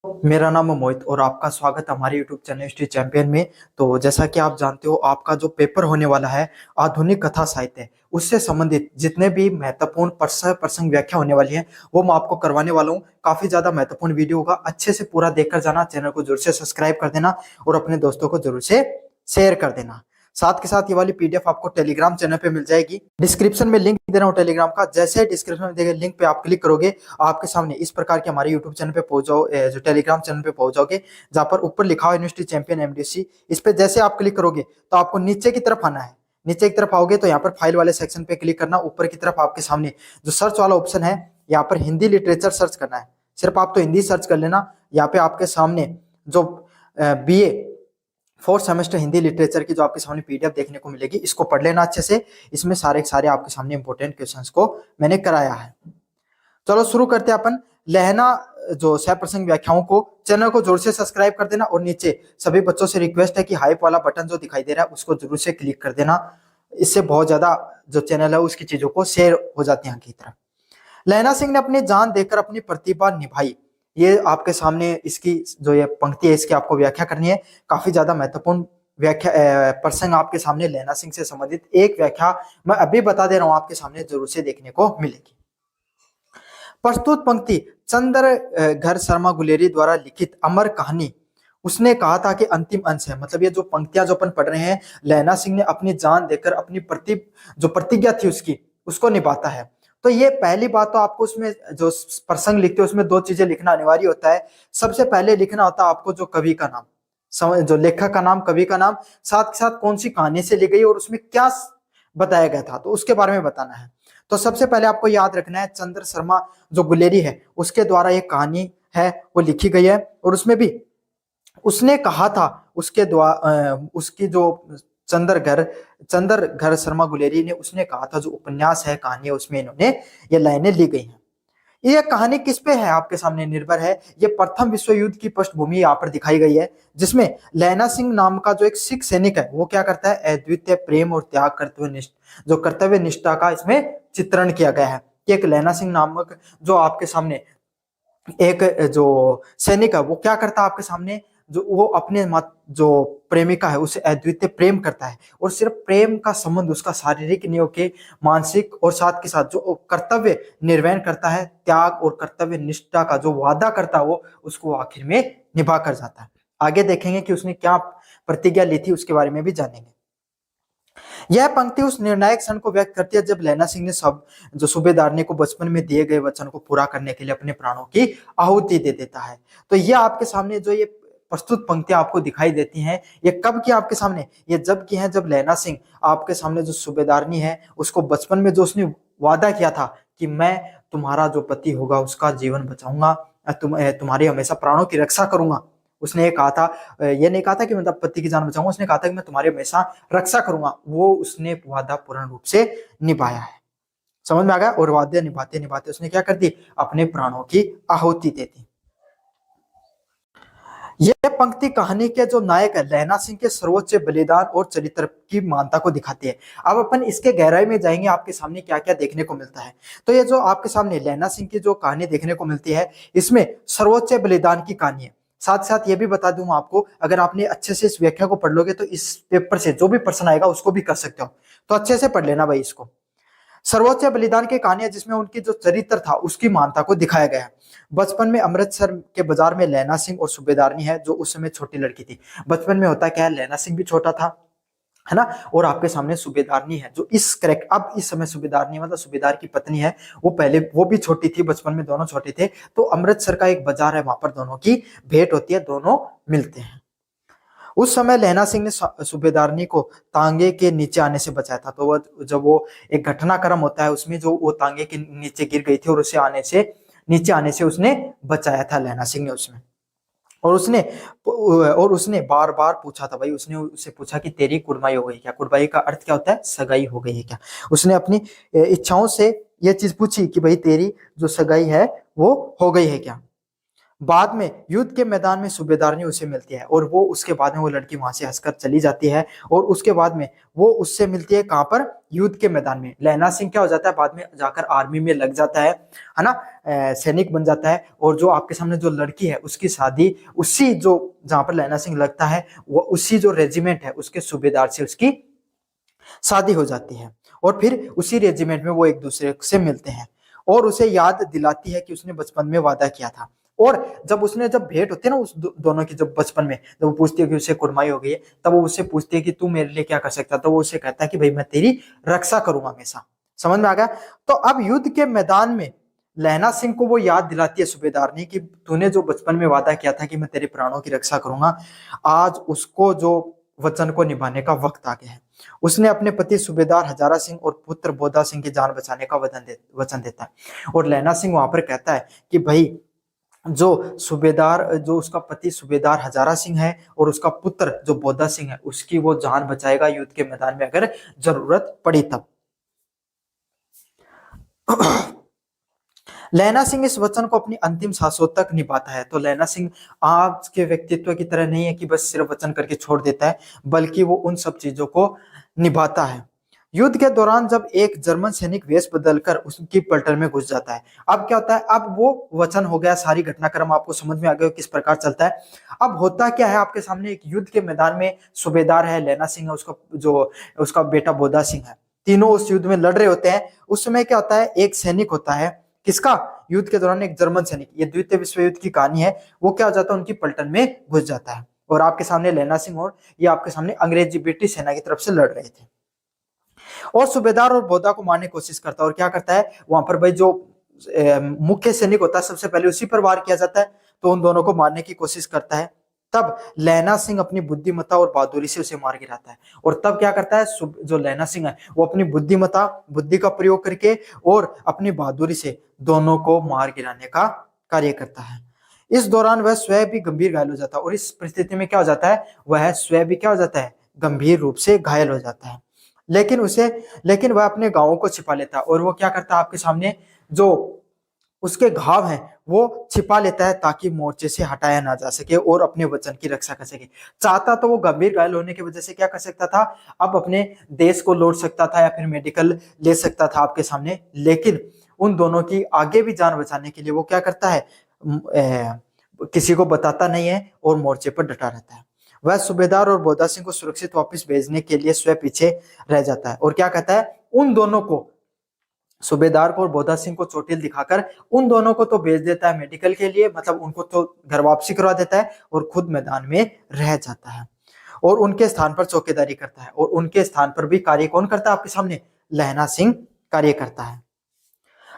मेरा नाम है मोहित और आपका स्वागत है हमारे YouTube चैनल हिस्ट्री चैंपियन में। तो जैसा कि आप जानते हो, आपका जो पेपर होने वाला है आधुनिक कथा साहित्य, उससे संबंधित जितने भी महत्वपूर्ण प्रसंग व्याख्या होने वाली है वो मैं आपको करवाने वाला हूँ। काफी ज्यादा महत्वपूर्ण वीडियो होगा, अच्छे से पूरा देखकर जाना। चैनल को जरूर से सब्सक्राइब कर देना और अपने दोस्तों को जरूर से शेयर कर देना। साथ के साथ ये वाली पीडीएफ आपको टेलीग्राम चैनल पे मिल जाएगी। डिस्क्रिप्शन में लिंक दे रहा हूँ टेलीग्राम का। जैसे डिस्क्रिप्शन में देखे लिंक पे आप क्लिक करोगे, आपके सामने इस प्रकार के हमारे यूट्यूब चैनल पे पहुंच जाओ, जो टेलीग्राम चैनल पे पहुंच जाओगे, जहां पर ऊपर लिखा हो यूनिवर्सिटी चैंपियन एमडीसी। इस पे जैसे आप क्लिक करोगे तो आपको नीचे की तरफ आना है। नीचे की तरफ आओगे तो यहाँ पर फाइल वाले सेक्शन पे क्लिक करना। ऊपर की तरफ आपके सामने जो सर्च वाला ऑप्शन है, यहाँ पर हिंदी लिटरेचर सर्च करना है। सिर्फ आप तो हिंदी सर्च कर लेना। यहाँ पे आपके सामने जो BA fourth semester Hindi literature की जो आपके सामने पीडीएफ देखने को मिलेगी, इसको पढ़ लेना अच्छे से। इसमें सारे सारे आपके सामने इंपॉर्टेंट क्वेश्चंस को मैंने कराया है। चलो शुरू करते हैं अपन। लहना जो सह प्रसंग व्याख्याओं को, चैनल को जोर से सब्सक्राइब कर देना और नीचे सभी बच्चों से रिक्वेस्ट है कि हाइप वाला बटन जो दिखाई दे रहा है उसको जरूर से क्लिक कर देना। इससे बहुत ज्यादा जो चैनल है उसकी चीजों को शेयर हो जाती है आगे की तरफ। लहना सिंह ने अपनी जान देकर अपनी प्रतिभा निभाई। ये आपके सामने इसकी जो ये पंक्ति है इसकी आपको व्याख्या करनी है। काफी ज्यादा महत्वपूर्ण व्याख्या प्रसंग आपके सामने लहना सिंह से संबंधित एक व्याख्या मैं अभी बता दे रहा हूं, आपके सामने जरूर से देखने को मिलेगी। प्रस्तुत पंक्ति चंद्र घर शर्मा गुलेरी द्वारा लिखित अमर कहानी उसने कहा था कि अंतिम अंश है। मतलब ये जो पंक्तियां जो अपन पढ़ रहे हैं, लहना सिंह ने अपनी जान देकर अपनी जो प्रतिज्ञा थी उसको निभाता है। तो ये पहली बात तो आपको उसमें जो प्रसंग लिखते हो उसमें दो चीजें लिखना अनिवार्य होता है। सबसे पहले लिखना होता है आपको जो कवि का नाम, जो लेखक का नाम, कवि का नाम, साथ के साथ कौन सी कहानी से लिखी गई और उसमें क्या बताया गया था, तो उसके बारे में बताना है। तो सबसे पहले आपको याद रखना है चंद्र शर्मा जो गुलेरी है उसके द्वारा एक कहानी है वो लिखी गई है। और उसमें भी उसने कहा था उसके द्वारा उसकी जो चंद्र घर शर्मा गुलेरी ने उसने कहा था जो उपन्यास है, कहानी है, उसमें इन्होंने ये लाइनें ली गई हैं। ये कहानी किस पे है आपके सामने निर्भर है। ये प्रथम विश्व युद्ध की पृष्ठभूमि यहाँ पर दिखाई गई है, जिसमें लहना सिंह नाम का जो एक सिख सैनिक है वो क्या करता है, अद्वितीय प्रेम और त्याग जो कर्तव्य निष्ठा का इसमें चित्रण किया गया है। कि एक लहना सिंह नामक जो आपके सामने एक जो सैनिक है वो क्या करता है आपके सामने, जो वो अपने जो प्रेमिका है उसे अद्वितीय प्रेम करता है। और सिर्फ प्रेम का संबंध उसका शारीरिक नहीं होके मानसिक और साथ के साथ जो कर्तव्य निर्वहन करता है, त्याग और कर्तव्य निष्ठा का जो वादा करता है वो उसको आखिर में निभा कर जाता है। आगे देखेंगे कि उसने क्या प्रतिज्ञा ली थी, उसके बारे में भी जानेंगे। यह पंक्ति उस निर्णायक क्षण को व्यक्त करती है जब लहना सिंह ने सब जो सूबेदारनी को बचपन में दिए गए वचन को पूरा करने के लिए अपने प्राणों की आहुति दे देता है। तो ये आपके सामने जो ये प्रस्तुत पंक्तियां आपको दिखाई देती हैं, ये कब की आपके सामने, ये जब की है जब लहना सिंह आपके सामने जो सूबेदारनी है उसको बचपन में जो उसने वादा किया था कि मैं तुम्हारा जो पति होगा उसका जीवन बचाऊंगा, तुम्हारी हमेशा प्राणों की रक्षा करूंगा। उसने ये कहा था, ये नहीं कहा था कि मतलब पति की जान बचाऊंगा, उसने कहा था कि मैं तुम्हारी हमेशा रक्षा करूंगा। वो उसने वादा पूर्ण रूप से निभाया है। समझ में आ गया। और वादा निभाते निभाते उसने क्या कर दी, अपने प्राणों की आहुति दे दी। यह पंक्ति कहानी के जो नायक है लहना सिंह के सर्वोच्च बलिदान और चरित्र की महानता को दिखाती है। अब अपन इसके गहराई में जाएंगे, आपके सामने क्या क्या देखने को मिलता है। तो ये जो आपके सामने लहना सिंह की जो कहानी देखने को मिलती है, इसमें सर्वोच्च बलिदान की कहानी है। साथ साथ ये भी बता दूं आपको, अगर आपने अच्छे से इस व्याख्या को पढ़ लोगे तो इस पेपर से जो भी प्रश्न आएगा उसको भी कर सकते हो। तो अच्छे से पढ़ लेना भाई इसको। सर्वोच्च बलिदान की कहानी है जिसमें उनकी जो चरित्र था उसकी महानता को दिखाया गया है। बचपन में अमृतसर के बाजार में लहना सिंह और सूबेदारनी है जो उस समय छोटी लड़की थी। बचपन में होता क्या है, लहना सिंह भी छोटा था, है ना, और आपके सामने सूबेदारनी है जो अब इस समय सूबेदारनी मतलब सूबेदार की पत्नी है, वो पहले वो भी छोटी थी, बचपन में दोनों छोटे थे। तो अमृतसर का एक बाजार है, वहां पर दोनों की भेंट होती है, दोनों मिलते हैं। उस समय लहना सिंह ने सूबेदारनी को तांगे के नीचे आने से बचाया था। तो वो जब वो एक घटनाक्रम होता है उसमें जो वो तांगे के नीचे गिर गई थी और उसे नीचे आने से उसने बचाया था लहना सिंह ने उसमें। और उसने बार बार पूछा था भाई, उसने उससे पूछा कि तेरी कुर्बाई हो गई क्या। कुर्बाई का अर्थ क्या होता है, सगाई हो गई है क्या। उसने अपनी इच्छाओं से यह चीज पूछी कि भाई तेरी जो सगाई है वो हो गई है क्या। बाद में युद्ध के मैदान में सूबेदारनी उसे मिलती है और वो उसके बाद में वो लड़की वहां से हंसकर चली जाती है और उसके बाद में वो उससे मिलती है कहां पर, युद्ध के मैदान में। लैला सिंह क्या हो जाता है, बाद में जाकर आर्मी में लग जाता है ना, सैनिक बन जाता है। और जो आपके सामने जो लड़की है उसकी शादी उसी जो जहां पर लैला सिंह लगता है वो उसी जो रेजिमेंट है उसके सूबेदार से उसकी शादी हो जाती है। और फिर उसी रेजिमेंट में वो एक दूसरे से मिलते हैं और उसे याद दिलाती है कि उसने बचपन में वादा किया था। और जब भेंट होती है ना उस दोनों की, जब बचपन में जब वो पूछती है कि उसे कुर्माई हो गई है, तब वो उससे पूछती है कि तू मेरे लिए क्या कर सकता है, तो वो उसे कहता है कि भाई मैं तेरी रक्षा करूंगा हमेशा। समझ में आ गया। तो अब युद्ध के मैदान में लहना सिंह को वो याद दिलाती है सूबेदार ने कि तूने जो बचपन में वादा किया था कि मैं तेरे प्राणों की रक्षा करूंगा, आज उसको जो वचन को निभाने का वक्त आ गया है। उसने अपने पति सूबेदार हजारा सिंह और पुत्र बोधा सिंह की जान बचाने का वचन देता है। और लैना सिंह वहां पर कहता है कि भाई जो सूबेदार, जो उसका पति सूबेदार हजारा सिंह है और उसका पुत्र जो बोधा सिंह है उसकी वो जान बचाएगा युद्ध के मैदान में अगर जरूरत पड़ी तब। लैना सिंह इस वचन को अपनी अंतिम सांसों तक निभाता है। तो लैना सिंह आज के व्यक्तित्व की तरह नहीं है कि बस सिर्फ वचन करके छोड़ देता है, बल्कि वो उन सब चीजों को निभाता है। युद्ध के दौरान जब एक जर्मन सैनिक वेश बदलकर उसकी पलटन में घुस जाता है, अब क्या होता है, अब वो वचन हो गया, सारी घटनाक्रम आपको समझ में आ गया किस प्रकार चलता है। अब होता क्या है, आपके सामने एक युद्ध के मैदान में सूबेदार है, लैना सिंह है, उसका जो उसका बेटा बोधा सिंह है, तीनों उस युद्ध में लड़ रहे होते हैं। उस समय क्या होता है, एक सैनिक होता है, किसका, युद्ध के दौरान एक जर्मन सैनिक, ये द्वितीय विश्व युद्ध की कहानी है, वो क्या हो जाता है, उनकी पलटन में घुस जाता है। और आपके सामने लैना सिंह और ये आपके सामने अंग्रेजी ब्रिटिश सेना की तरफ से लड़ रहे थे। और सूबेदार और बोधा को मारने की कोशिश करता है। और क्या करता है वहां पर भाई जो मुख्य सैनिक होता है सबसे पहले उसी पर वार किया जाता है, तो उन दोनों को मारने की कोशिश करता है। तब लैना सिंह अपनी बुद्धिमत्ता और बहादुरी से उसे मार गिराता है। और तब क्या करता है, जो लैना सिंह है वो अपनी बुद्धि का प्रयोग करके और अपनी बहादुरी से दोनों को मार गिराने का कार्य करता है। इस दौरान वह स्वयं भी गंभीर घायल हो जाता है। और इस परिस्थिति में क्या हो जाता है, वह स्वयं भी क्या हो जाता है, गंभीर रूप से घायल हो जाता है। लेकिन वह अपने गांवों को छिपा लेता है। और वो क्या करता है, आपके सामने जो उसके घाव हैं वो छिपा लेता है ताकि मोर्चे से हटाया ना जा सके और अपने वचन की रक्षा कर सके। चाहता तो वो गंभीर घायल होने की वजह से क्या कर सकता था, अब अपने देश को लौट सकता था या फिर मेडिकल ले सकता था आपके सामने, लेकिन उन दोनों की आगे भी जान बचाने के लिए वो क्या करता है, किसी को बताता नहीं है और मोर्चे पर डटा रहता है। वह सूबेदार और बोधा सिंह को सुरक्षित वापस भेजने के लिए स्वयं पीछे रह जाता है। और क्या कहता है, उन दोनों को, सूबेदार को और बोधा सिंह को चोटिल दिखाकर उन दोनों को तो भेज देता है मेडिकल के लिए, मतलब उनको तो घर वापसी करवा देता है और खुद मैदान में रह जाता है और उनके स्थान पर चौकीदारी करता है। और उनके स्थान पर भी कार्य कौन करता है, आपके सामने लहना सिंह कार्य करता है।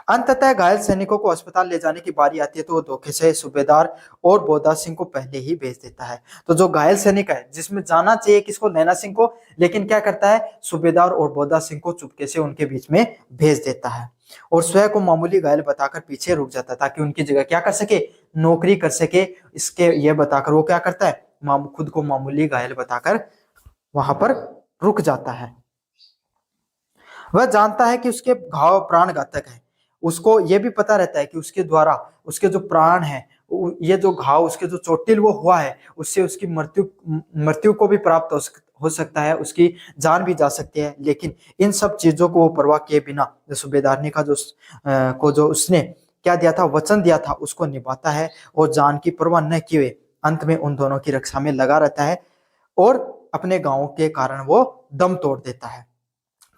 अंततः घायल सैनिकों को अस्पताल ले जाने की बारी आती है तो वो धोखे से सूबेदार और बोधा सिंह को पहले ही भेज देता है। तो जो घायल सैनिक है जिसमें जाना चाहिए किसको, लैना सिंह को, लेकिन क्या करता है, सूबेदार और बोधा सिंह को चुपके से उनके बीच में भेज देता है और स्वयं को मामूली घायल बताकर पीछे रुक जाता है ताकि उनकी जगह क्या कर सके, नौकरी कर सके। इसके ये बताकर वो क्या करता है, खुद को मामूली घायल बताकर वहां पर रुक जाता है। वह जानता है कि उसके घाव प्राण घातक है। उसको यह भी पता रहता है कि उसके द्वारा उसके जो प्राण है, ये जो घाव, उसके जो चोटिल वो हुआ है, उससे उसकी मृत्यु को भी प्राप्त हो सकता है, उसकी जान भी जा सकती है। लेकिन इन सब चीजों को वो परवाह किए बिना जो सूबेदारनी का जो उसने क्या दिया था, वचन दिया था, उसको निभाता है और जान की परवाह न किए अंत में उन दोनों की रक्षा में लगा रहता है और अपने गांव के कारण वो दम तोड़ देता है।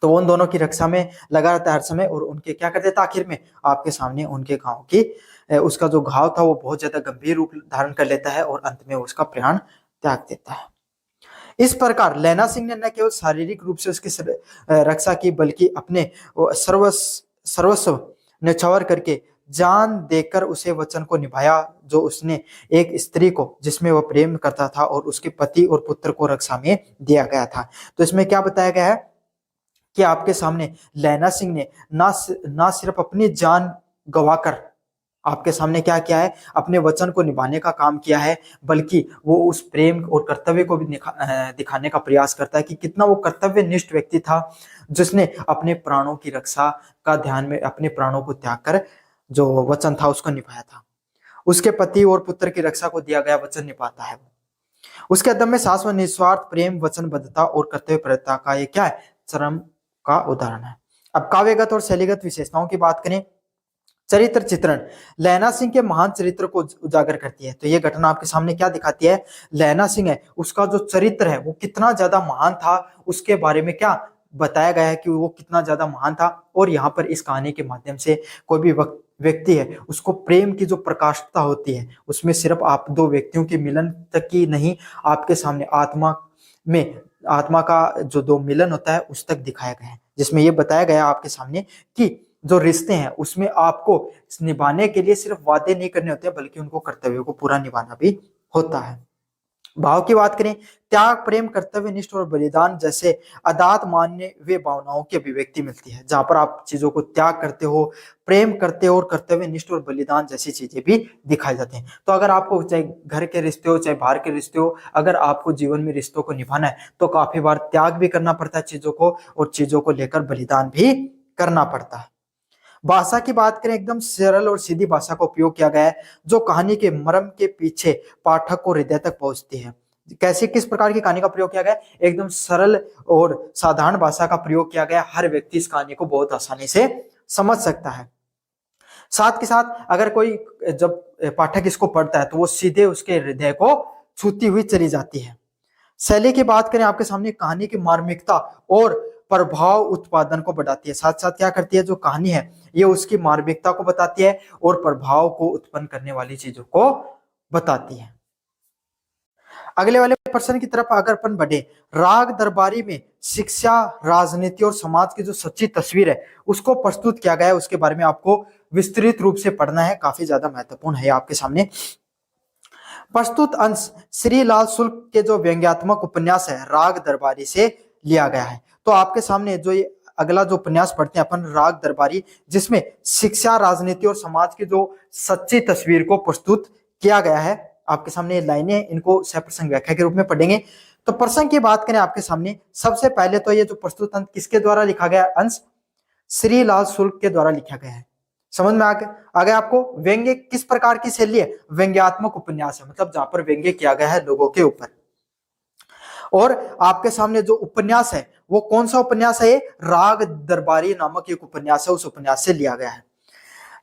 तो उन दोनों की रक्षा में लगा रहता है हर समय और उनके क्या कर देता है, आखिर में आपके सामने उनके गांव की उसका जो घाव था वो बहुत ज्यादा गंभीर रूप धारण कर लेता है और अंत में उसका प्राण त्याग देता है। इस प्रकार लैना सिंह ने न केवल शारीरिक रूप से उसकी रक्षा की बल्कि अपने सर्वस्व न्यौछावर करके जान देकर उसे वचन को निभाया जो उसने एक स्त्री को जिसमें वह प्रेम करता था और उसके पति और पुत्र को रक्षा में दिया गया था। तो इसमें क्या बताया गया है कि आपके सामने लैना सिंह ने ना सिर्फ अपनी जान गवाकर आपके सामने क्या किया है, अपने वचन को निभाने का काम किया है, बल्कि वो उस प्रेम और कर्तव्य को भी दिखाने का प्रयास करता है कि कितना वो कर्तव्यनिष्ठ व्यक्ति था जिसने अपने प्राणों की रक्षा का ध्यान में अपने प्राणों को त्याग कर जो वचन था उसको निभाया था। उसके पति और पुत्र की रक्षा को दिया गया वचन निभाता है। उसके अदम्य साहस व निस्वार्थ प्रेम, वचनबद्धता और कर्तव्यपरता का ये क्या है, चरम का उदाहरण है। अब काव्यगत और शैलीगत विशेषताओं की बात करें, चरित्र चित्रण लैना सिंह के महान चरित्र को उजागर करती है। तो ये घटना आपके सामने क्या दिखाती है, लैना सिंह है उसका जो चरित्र है वो कितना ज्यादा महान था, उसके बारे में क्या बताया गया है कि वो कितना ज्यादा महान था। और यहाँ पर इस कहानी के माध्यम से कोई भी व्यक्ति है उसको प्रेम की जो प्रकाशता होती है उसमें सिर्फ आप दो व्यक्तियों के मिलन तक की नहीं, आपके सामने आत्मा का जो दो मिलन होता है उस तक दिखाया गया है, जिसमें ये बताया गया आपके सामने कि जो रिश्ते हैं उसमें आपको निभाने के लिए सिर्फ वादे नहीं करने होते बल्कि उनको कर्तव्यों को पूरा निभाना भी होता है। भाव की बात करें, त्याग, प्रेम, कर्तव्यनिष्ठ और बलिदान जैसे अदात मान्य वे भावनाओं की अभिव्यक्ति मिलती है, जहां पर आप चीजों को त्याग करते हो, प्रेम करते हो और कर्तव्यनिष्ठ और बलिदान जैसी चीजें भी दिखाई जाती हैं। तो अगर आपको चाहे घर के रिश्ते हो चाहे बाहर के रिश्ते हो, अगर आपको जीवन में रिश्तों को निभाना है तो काफी बार त्याग भी करना पड़ता है चीजों को, और चीजों को लेकर बलिदान भी करना पड़ता है। भाषा की बात करें, एकदम सरल और सीधी भाषा का उपयोग किया गया है जो कहानी के मर्म के पीछे पाठक को हृदय तक पहुंचती है। कैसे, किस प्रकार की कहानी का प्रयोग किया गया है, एकदम सरल और साधारण भाषा का प्रयोग किया गया, हर व्यक्ति इस कहानी को बहुत आसानी से समझ सकता है। साथ के साथ अगर कोई जब पाठक इसको पढ़ता है तो वो सीधे उसके हृदय को छूती हुई चली जाती है। शैली की बात करें, आपके सामने कहानी की मार्मिकता और प्रभाव उत्पादन को बढ़ाती है, साथ साथ क्या करती है, जो कहानी है ये उसकी मार्मिकता को बताती है और प्रभाव को उत्पन्न करने वाली चीजों को बताती है। अगले वाले प्रश्न की तरफ अगर अपन बढ़े, राग दरबारी में शिक्षा, राजनीति और समाज की जो सच्ची तस्वीर है उसको प्रस्तुत किया गया है, उसके बारे में आपको विस्तृत रूप से पढ़ना है, काफी ज्यादा महत्वपूर्ण है आपके सामने। प्रस्तुत अंश श्री लाल शुल्क के जो व्यंग्यात्मक उपन्यास है राग दरबारी से लिया गया है। तो आपके सामने जो ये अगला जो उपन्यास पढ़ते हैं अपन, राग दरबारी, जिसमें शिक्षा, राजनीति और समाज की जो सच्ची तस्वीर को प्रस्तुत किया गया है। आपके सामने लाइनें, इनको सप्रसंग व्याख्या के रूप में पढ़ेंगे। तो प्रसंग की बात करें आपके सामने, सबसे पहले तो ये जो प्रस्तुत अंश किसके द्वारा लिखा गया, अंश श्री लाल शुल्क के द्वारा लिखा गया है। समझ में आ गया आपको। व्यंग्य किस प्रकार की शैली है, व्यंग्यात्मक उपन्यास है, मतलब जहां पर व्यंग्य किया गया है लोगों के ऊपर। और आपके सामने जो उपन्यास है वो कौन सा उपन्यास है, राग दरबारी नामक एक उपन्यास है, उस उपन्यास से लिया गया है।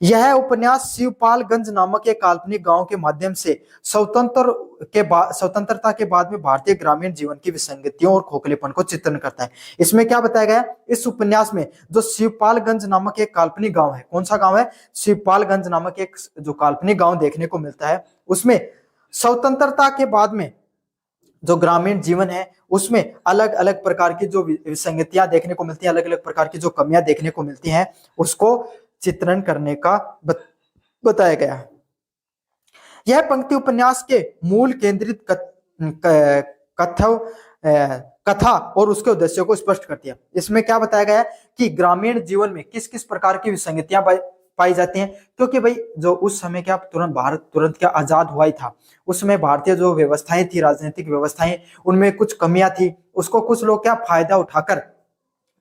यह उपन्यास शिवपालगंज नामक एक काल्पनिक गांव के माध्यम से स्वतंत्रता के बाद में भारतीय ग्रामीण जीवन की विसंगतियों और खोखलेपन को चित्रण करता है। इसमें क्या बताया गया है, इस उपन्यास में जो शिवपालगंज नामक एक काल्पनिक गांव है, कौन सा गांव है, शिवपालगंज नामक एक जो काल्पनिक गांव देखने को मिलता है, उसमें स्वतंत्रता के बाद में जो ग्रामीण जीवन है उसमें अलग अलग प्रकार की जो विसंगतियां देखने को मिलती हैं, अलग अलग प्रकार की जो कमियां देखने को मिलती हैं, उसको चित्रण करने का बताया गया है। यह पंक्ति उपन्यास के मूल केंद्रित कथा और उसके उद्देश्यों को स्पष्ट करती है। इसमें क्या बताया गया है कि ग्रामीण जीवन में किस किस प्रकार की विसंगतियां पाई जाती हैं, क्योंकि भाई जो उस समय क्या भारत तुरंत क्या आजाद हुआ ही था, उस समय भारतीय जो व्यवस्थाएं थी, राजनीतिक व्यवस्थाएं, उनमें कुछ कमियां थी, उसको कुछ लोग क्या फायदा उठाकर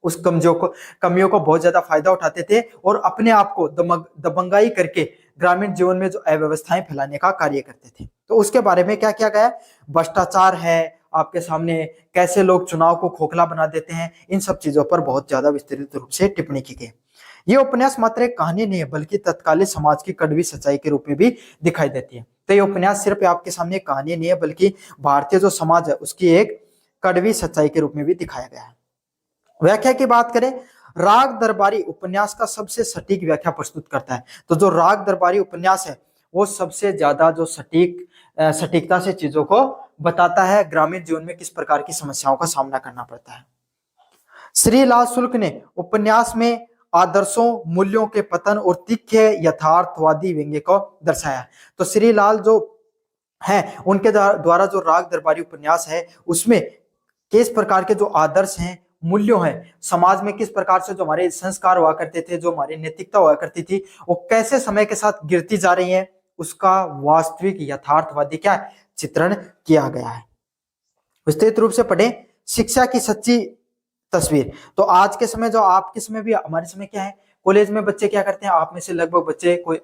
उस कमियों को बहुत ज्यादा फायदा उठाते थे और अपने आप को दबंगाई करके ग्रामीण जीवन में जो अव्यवस्थाएं फैलाने का कार्य करते थे। तो उसके बारे में क्या किया गया, भ्रष्टाचार है आपके सामने, कैसे लोग चुनाव को खोखला बना देते हैं, इन सब चीजों पर बहुत ज्यादा विस्तृत रूप से टिप्पणी की गई। ये उपन्यास मात्र एक कहानी नहीं है बल्कि तत्कालीन समाज की कड़वी सच्चाई के रूप में भी दिखाई देती है। तो ये उपन्यास सिर्फ आपके सामने एक कहानी नहीं है बल्कि भारतीय जो समाज है उसकी एक कड़वी सच्चाई के रूप में भी दिखाया गया है। व्याख्या की बात करें, राग दरबारी उपन्यास का सबसे सटीक व्याख्या प्रस्तुत करता है। तो जो राग दरबारी उपन्यास है वो सबसे ज्यादा जो सटीकता से चीजों को बताता है, ग्रामीण जीवन में किस प्रकार की समस्याओं का सामना करना पड़ता है। श्री लाल शुल्क ने उपन्यास में आदर्शों, मूल्यों के पतन और तीखे यथार्थवादी व्यंग्य को दर्शाया। तो श्री लाल जो है उनके द्वारा जो राग दरबारी उपन्यास है उसमें किस प्रकार के जो आदर्श हैं, मूल्यों हैं, समाज में किस प्रकार से जो हमारे संस्कार हुआ करते थे, जो हमारी नैतिकता हुआ करती थी, वो कैसे समय के साथ गिरती जा रही है, उसका वास्तविक यथार्थवादी क्या चित्रण किया गया है। विस्तृत रूप से पढ़ें, शिक्षा की सच्ची तस्वीर। तो आज के समय जो आपके समय भी हमारे समय क्या है, कॉलेज में बच्चे क्या करते हैं, आप में से लगभग बच्चे कोई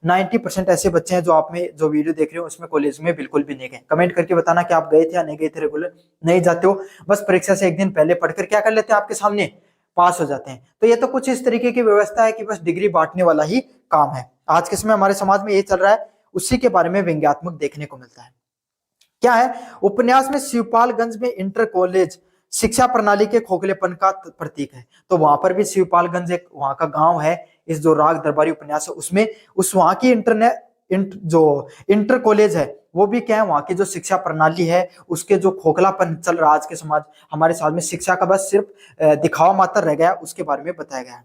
90% ऐसे बच्चे हैं जो आप में जो वीडियो देख रहे हो उसमें कॉलेज में बिल्कुल भी नहीं गए। कमेंट करके बताना कि आप गए थे या नहीं गए थे, रेगुलर नहीं जाते हो, बस परीक्षा से एक दिन पहले पढ़कर क्या कर लेते हैं, आपके सामने पास हो जाते हैं। तो ये तो कुछ इस तरीके की व्यवस्था है कि बस डिग्री बांटने वाला ही काम है। आज के समय हमारे समाज में ये चल रहा है, उसी के बारे में व्यंग्यात्मक देखने को मिलता है। क्या है, उपन्यास में शिवपालगंज में इंटर कॉलेज शिक्षा प्रणाली के खोखलेपन का प्रतीक है। तो वहां पर भी शिवपालगंज एक वहां का गांव है, इस जो राग दरबारी उपन्यास है उसमें उस वहां की जो इंटर कॉलेज है वो भी क्या है, वहां की जो शिक्षा प्रणाली है उसके जो खोखलापन चल रहा है आज के समाज हमारे समाज में, शिक्षा का बस सिर्फ दिखावा मात्र रह गया, उसके बारे में बताया गया है।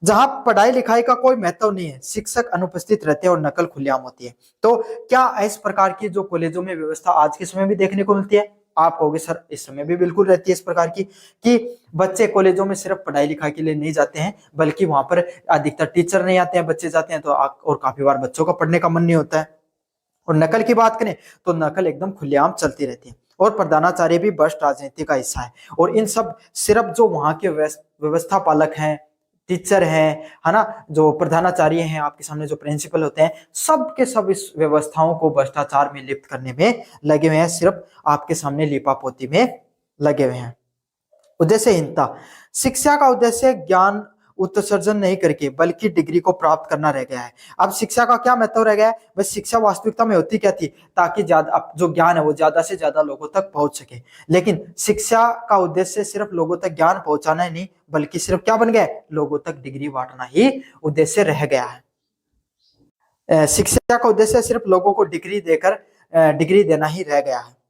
जहां पढ़ाई लिखाई का कोई महत्व नहीं है, शिक्षक अनुपस्थित रहते हैं और नकल खुलेआम होती है। तो क्या इस प्रकार की जो कॉलेजों में व्यवस्था आज के समय भी देखने को मिलती है? आप कहोगे सर इस समय भी बिल्कुल रहती है इस प्रकार की, कि बच्चे कॉलेजों में सिर्फ पढ़ाई लिखाई के लिए नहीं जाते हैं, बल्कि वहां पर अधिकतर टीचर नहीं आते हैं, बच्चे जाते हैं तो और काफी बार बच्चों का पढ़ने का मन नहीं होता है। और नकल की बात करें तो नकल एकदम खुलेआम चलती रहती है, और प्रधानाचार्य भी भ्रष्ट राजनीति का हिस्सा है। और इन सब सिर्फ जो वहां के व्यवस्था पालक हैं, टीचर हैं, है ना, जो प्रधानाचार्य हैं, आपके सामने जो प्रिंसिपल होते हैं, सब के सब इस व्यवस्थाओं को भ्रष्टाचार में लिप्त करने में लगे हुए हैं, सिर्फ आपके सामने लीपापोती में लगे हुए हैं। उद्देश्यहीनता, शिक्षा का उद्देश्य ज्ञान उत्सर्जन नहीं करके बल्कि डिग्री को प्राप्त करना रह गया है। अब शिक्षा का क्या महत्व रह गया है? बस शिक्षा वास्तविकता में होती क्या थी, ताकि ज्यादा जो ज्ञान है वो ज्यादा से ज्यादा लोगों तक पहुंच सके। लेकिन शिक्षा का उद्देश्य सिर्फ लोगों तक ज्ञान पहुंचाना ही नहीं, बल्कि सिर्फ क्या बन गया, लोगों तक डिग्री बांटना ही उद्देश्य रह गया है। शिक्षा का उद्देश्य सिर्फ लोगों को डिग्री देकर डिग्री देना ही रह गया है,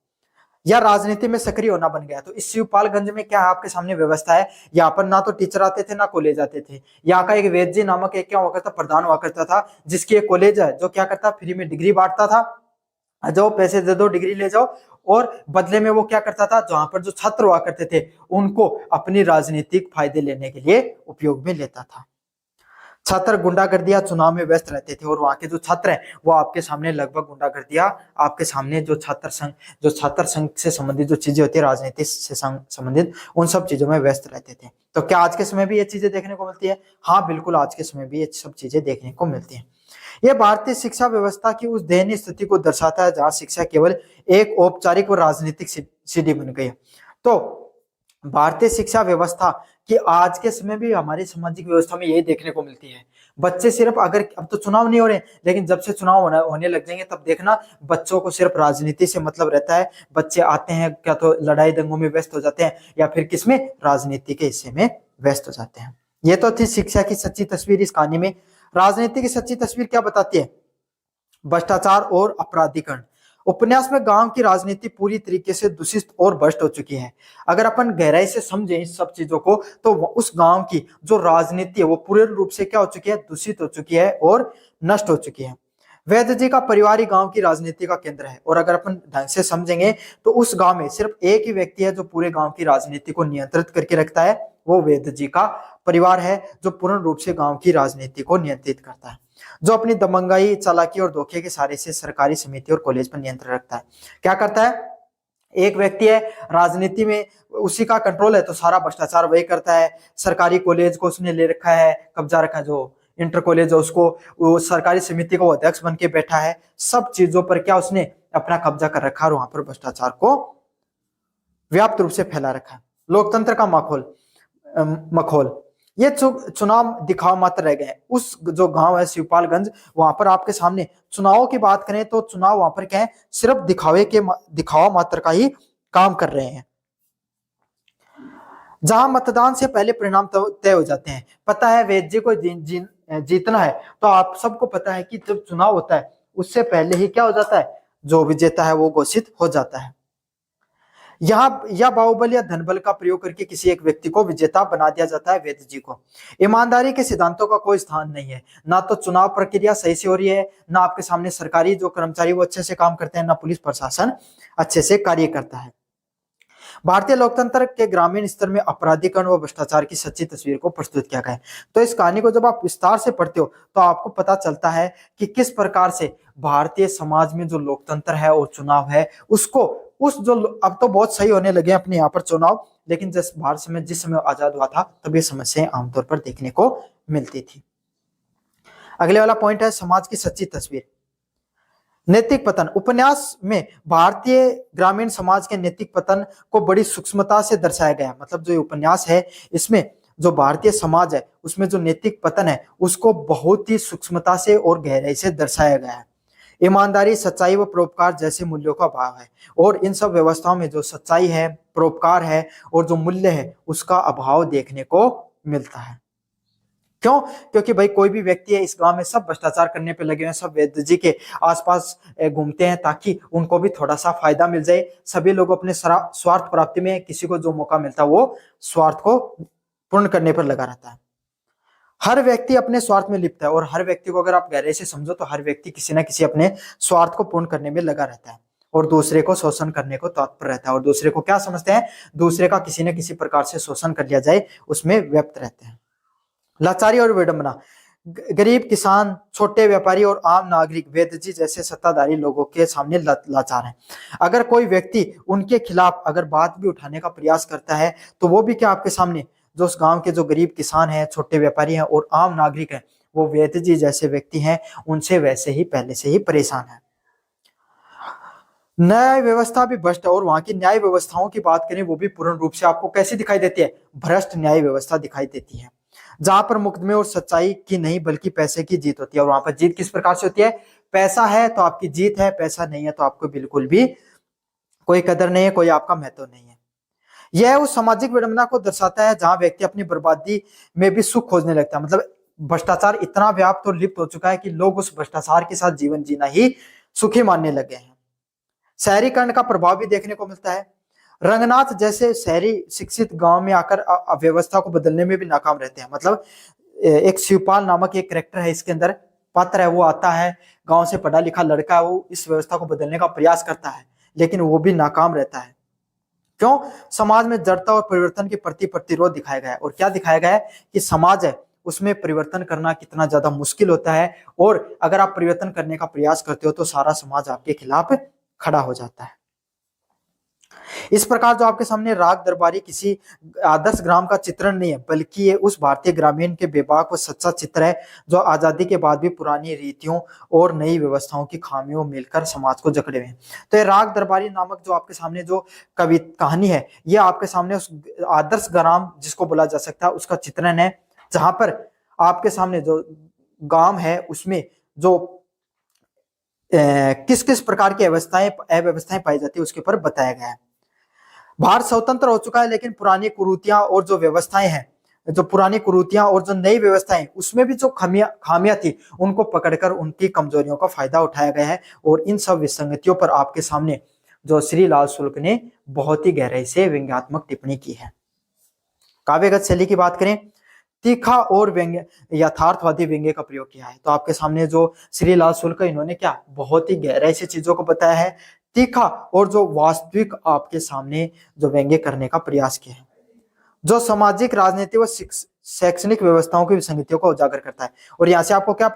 या राजनीति में सक्रिय होना बन गया। तो इस शिवपालगंज में क्या है, आपके सामने व्यवस्था है, यहाँ पर ना तो टीचर आते थे ना कॉलेज आते थे। यहाँ का एक वेद जी नामक एक क्या हुआ करता, प्रधान हुआ करता था, जिसकी एक कॉलेज है जो क्या करता, फ्री में डिग्री बांटता था, जो पैसे दे दो डिग्री ले जाओ, और बदले में वो क्या करता था, जहां पर जो छात्र हुआ करते थे उनको अपनी राजनीतिक फायदे लेने के लिए उपयोग में लेता था। छात्र गुंडागर्दियां चुनाव में व्यस्त रहते थे, और वहां के जो छात्र हैं वो आपके सामने लगभग गुंडागर्दियां, आपके सामने जो छात्र संघ से संबंधित जो चीजें होती है, राजनीति से संबंधित, उन सब चीजों में व्यस्त रहते थे। तो क्या आज के समय भी ये चीजें देखने को मिलती है? हाँ बिल्कुल, आज के समय भी ये सब चीजें देखने को मिलती है। यह भारतीय शिक्षा व्यवस्था की उस दयनीय स्थिति को दर्शाता है जहां शिक्षा केवल एक औपचारिक और राजनीतिक सीढ़ी बन गई है। तो भारतीय शिक्षा व्यवस्था कि आज के समय भी हमारी सामाजिक व्यवस्था में यही देखने को मिलती है। बच्चे सिर्फ, अगर अब तो चुनाव नहीं हो रहे, लेकिन जब से चुनाव होने लग जाएंगे तब देखना बच्चों को सिर्फ राजनीति से मतलब रहता है। बच्चे आते हैं क्या तो लड़ाई दंगों में व्यस्त हो जाते हैं, या फिर किसमें, राजनीति के हिस्से में व्यस्त हो जाते हैं। ये तो थी शिक्षा की सच्ची तस्वीर इस कहानी में। राजनीति की सच्ची तस्वीर क्या बताती है? भ्रष्टाचार और अपराधीकरण। उपन्यास में गांव की राजनीति पूरी तरीके से दूषित और भ्रष्ट हो चुकी है। अगर अपन गहराई से समझें इस सब चीजों को, तो उस गांव की जो राजनीति है वो पूर्ण रूप से क्या हो चुकी है, दूषित हो चुकी है और नष्ट हो चुकी है। वैद जी का परिवार ही गांव की राजनीति का केंद्र है, और अगर अपन ढंग से समझेंगे तो उस गांव में सिर्फ एक ही व्यक्ति है जो पूरे गांव की राजनीति को नियंत्रित करके रखता है, वो वैद जी का परिवार है, जो पूर्ण रूप से गांव की राजनीति को नियंत्रित करता है, जो अपनी दबंगाई, चालाकी और धोखे के सहारे से सरकारी समिति और कॉलेज पर नियंत्रण रखता है। क्या करता है? एक व्यक्ति है, राजनीति में उसी का कंट्रोल है, तो सारा भ्रष्टाचार वही करता है। सरकारी कॉलेज को उसने ले रखा है, कब्जा रखा है, जो इंटर कॉलेज है उसको, वो सरकारी समिति का अध्यक्ष बन के बैठा है। सब चीजों पर क्या उसने अपना कब्जा कर रखा है, और वहां पर भ्रष्टाचार को व्याप्त रूप से फैला रखा है। लोकतंत्र का मखौल, ये चुनाव दिखावा मात्र रह गए। उस जो गांव है शिवपालगंज, वहां पर आपके सामने चुनावों की बात करें तो चुनाव वहां पर क्या है, सिर्फ दिखावा मात्र का ही काम कर रहे हैं, जहां मतदान से पहले परिणाम तय हो जाते हैं। पता है वेद जी को जीतना है, तो आप सबको पता है कि जब चुनाव होता है उससे पहले ही क्या हो जाता है, जो विजेता है वो घोषित हो जाता है। या बाहुबल या धनबल का प्रयोग करके किसी एक व्यक्ति को विजेता बना दिया जाता है। वेद जी को ईमानदारी के सिद्धांतों का कोई स्थान नहीं है। ना तो चुनाव प्रक्रिया सही से हो रही है, ना आपके सामने सरकारी जो कर्मचारी वो अच्छे से काम करते हैं, ना पुलिस प्रशासन अच्छे से कार्य करता है। भारतीय लोकतंत्र के ग्रामीण स्तर में अपराधीकरण व भ्रष्टाचार की सच्ची तस्वीर को प्रस्तुत किया गया है। तो इस कहानी को जब आप विस्तार से पढ़ते हो तो आपको पता चलता है कि किस प्रकार से भारतीय समाज में जो लोकतंत्र है और चुनाव है उसको, उस जो अब तो बहुत सही होने लगे अपने यहाँ पर चुनाव, लेकिन जिस समय आजाद हुआ था तब ये समस्याएं आमतौर पर देखने को मिलती थी। अगले वाला पॉइंट है समाज की सच्ची तस्वीर। नैतिक पतन। उपन्यास में भारतीय ग्रामीण समाज के नैतिक पतन को बड़ी सूक्ष्मता से दर्शाया गया है। मतलब जो ये उपन्यास है इसमें जो भारतीय समाज है उसमें जो नैतिक पतन है उसको बहुत ही सूक्ष्मता से और गहराई से दर्शाया गया है। ईमानदारी, सच्चाई व परोपकार जैसे मूल्यों का अभाव है और इन सब व्यवस्थाओं में जो सच्चाई है, परोपकार है और जो मूल्य है उसका अभाव देखने को मिलता है। क्यों? क्योंकि भाई कोई भी व्यक्ति है इस गांव में, सब भ्रष्टाचार करने पे लगे हुए हैं, सब वैद्य जी के आसपास घूमते हैं ताकि उनको भी थोड़ा सा फायदा मिल जाए। सभी लोग अपने स्वार्थ प्राप्ति में किसी को जो मौका मिलता है वो स्वार्थ को पूर्ण करने पर लगा रहता है। हर व्यक्ति अपने स्वार्थ में लिप्त है और हर व्यक्ति को अगर आप गहराई से समझो तो हर व्यक्ति किसी ना किसी अपने स्वार्थ को पूर्ण करने में लगा रहता है और दूसरे को शोषण करने को तत्पर रहता है और दूसरे को क्या समझते हैं, दूसरे का किसी न किसी प्रकार से शोषण कर लिया जाए उसमें व्यक्त रहते हैं। लाचारी और विडंबना। गरीब किसान, छोटे व्यापारी और आम नागरिक वेद जी जैसे सत्ताधारी लोगों के सामने लाचार हैं। अगर कोई व्यक्ति उनके खिलाफ अगर बात भी उठाने का प्रयास करता है तो वो भी क्या आपके सामने जो उस गांव के जो गरीब किसान हैं, छोटे व्यापारी हैं और आम नागरिक हैं, वो वेद जी जैसे व्यक्ति हैं उनसे वैसे ही पहले से ही परेशान है। न्याय व्यवस्था भी भ्रष्ट है और वहां की न्याय व्यवस्थाओं की बात करें वो भी पूर्ण रूप से आपको कैसी दिखाई देती है, भ्रष्ट न्याय व्यवस्था दिखाई देती है, जहां पर मुकदमे और सच्चाई की नहीं बल्कि पैसे की जीत होती है। और वहां पर जीत किस प्रकार से होती है, पैसा है तो आपकी जीत है, पैसा नहीं है तो आपको बिल्कुल भी कोई कदर नहीं है, कोई आपका महत्व नहीं है। यह उस सामाजिक विडंबना को दर्शाता है जहां व्यक्ति अपनी बर्बादी में भी सुख खोजने लगता है। मतलब भ्रष्टाचार इतना व्याप्त और लिप्त हो चुका है कि लोग उस भ्रष्टाचार के साथ जीवन जीना ही सुखी मानने लगे हैं। शहरीकरण का प्रभाव भी देखने को मिलता है। रंगनाथ जैसे शहरी शिक्षित गांव में आकर अव्यवस्था को बदलने में भी नाकाम रहते हैं। मतलब एक शिवपाल नामक एक कैरेक्टर है इसके अंदर, पात्र है, वो आता है, गांव से पढ़ा लिखा लड़का, वो इस व्यवस्था को बदलने का प्रयास करता है लेकिन वो भी नाकाम रहता है। क्यों? समाज में जड़ता और परिवर्तन के प्रति प्रतिरोध दिखाया गया है। और क्या दिखाया गया है कि समाज है उसमें परिवर्तन करना कितना ज्यादा मुश्किल होता है और अगर आप परिवर्तन करने का प्रयास करते हो तो सारा समाज आपके खिलाफ खड़ा हो जाता है। इस प्रकार जो आपके सामने राग दरबारी किसी आदर्श ग्राम का चित्रण नहीं है बल्कि ये उस भारतीय ग्रामीण के बेबाक व सच्चा चित्र है जो आजादी के बाद भी पुरानी रीतियों और नई व्यवस्थाओं की खामियों मिलकर समाज को जकड़े हुए हैं। तो ये राग दरबारी नामक जो आपके सामने जो कहानी है ये आपके सामने उस आदर्श ग्राम जिसको बोला जा सकता है उसका चित्रण है, जहां पर आपके सामने जो गांव है उसमें जो किस किस प्रकार की अव्यवस्थाएं पाई जाती है उसके ऊपर बताया गया है। भारत स्वतंत्र हो चुका है लेकिन पुरानी कुरीतियां और जो व्यवस्थाएं हैं, जो पुरानी कुरीतियां और जो नई व्यवस्थाएं उसमें भी जो खामियां थी उनको पकड़कर उनकी कमजोरियों का फायदा उठाया गया है। और इन सब विसंगतियों पर आपके सामने जो श्री लाल शुक्ल ने बहुत ही गहराई से व्यंग्यात्मक टिप्पणी की है। काव्यगत शैली की बात करें, तीखा और व्यंग्य यथार्थवादी व्यंग्य का प्रयोग किया है। तो आपके सामने जो श्री लाल शुक्ल इन्होंने क्या बहुत ही गहराई से चीजों को बताया है, तीखा और जो वास्तविक आपके सामने जो व्यंग्य करने का प्रयास किया है, जो सामाजिक, राजनीतिक व शैक्षणिक व्यवस्थाओं की विसंगतियों को उजागर करता है। और यहाँ से आपको क्या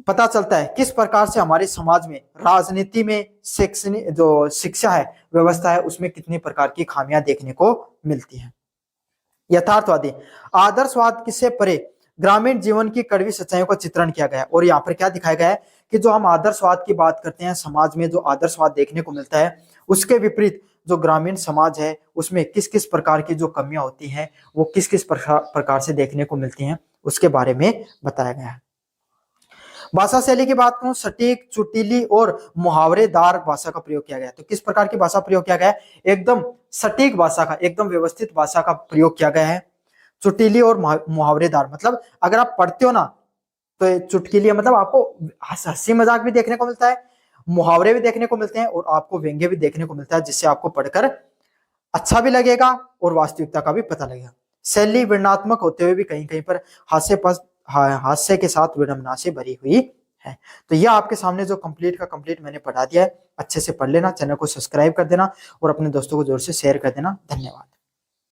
पता चलता है किस प्रकार से हमारे समाज में राजनीति में शैक्षणिक जो शिक्षा है, व्यवस्था है, उसमें कितनी प्रकार की खामियां देखने को मिलती है। यथार्थवादी, आदर्शवाद किससे परे ग्रामीण जीवन की कड़वी सच्चाइयों का चित्रण किया गया है। और यहाँ पर क्या दिखाया गया है कि जो हम आदर्शवाद की बात करते हैं, समाज में जो आदर्शवाद देखने को मिलता है उसके विपरीत जो ग्रामीण समाज है उसमें किस किस प्रकार की जो कमियां होती हैं वो किस किस प्रकार से देखने को मिलती हैं उसके बारे में बताया गया है। भाषा शैली की बात करूं, सटीक, चुटीली और मुहावरेदार भाषा का प्रयोग किया गया है। तो किस प्रकार की भाषा प्रयोग किया गया है, एकदम सटीक भाषा का, एकदम व्यवस्थित भाषा का प्रयोग किया गया है। चुटीली और मुहावरेदार, मतलब अगर आप पढ़ते हो ना तो चुटकीली मतलब आपको हंसी मजाक भी देखने को मिलता है, मुहावरे भी देखने को मिलते हैं और आपको व्यंग्य भी देखने को मिलता है जिससे आपको पढ़कर अच्छा भी लगेगा और वास्तविकता का भी पता लगेगा। शैली वर्णनात्मक होते हुए भी कहीं कहीं पर हास्य के साथ विडंबना से भरी हुई है। तो यह आपके सामने जो कंप्लीट का कंप्लीट मैंने पढ़ा दिया है, अच्छे से पढ़ लेना, चैनल को सब्सक्राइब कर देना और अपने दोस्तों को जोर से शेयर कर देना। धन्यवाद।